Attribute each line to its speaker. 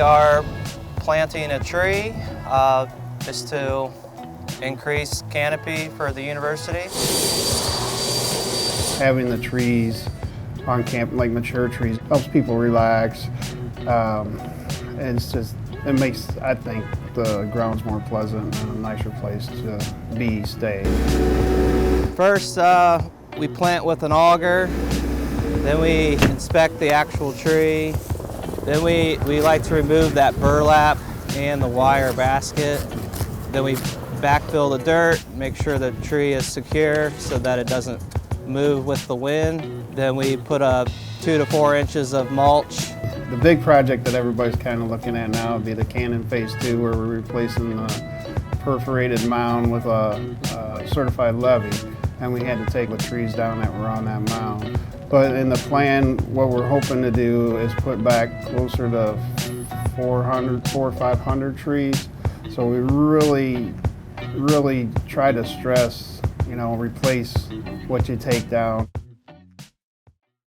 Speaker 1: are planting a tree just to increase canopy for the university.
Speaker 2: Having the trees on camp, like mature trees, helps people relax. And it makes, I think, the grounds more pleasant and a nicer place to stay.
Speaker 1: First, we plant with an auger, then we inspect the actual tree, then we like to remove that burlap and the wire basket, then we backfill the dirt, make sure the tree is secure so that it doesn't move with the wind. Then we put 2 to 4 inches of mulch.
Speaker 2: The big project that everybody's kind of looking at now would be the cannon phase 2, where we're replacing the perforated mound with a certified levee, and we had to take the trees down that were on that mound. But in the plan, what we're hoping to do is put back closer to 400 or 500 trees. So we really try to stress, replace what you take down.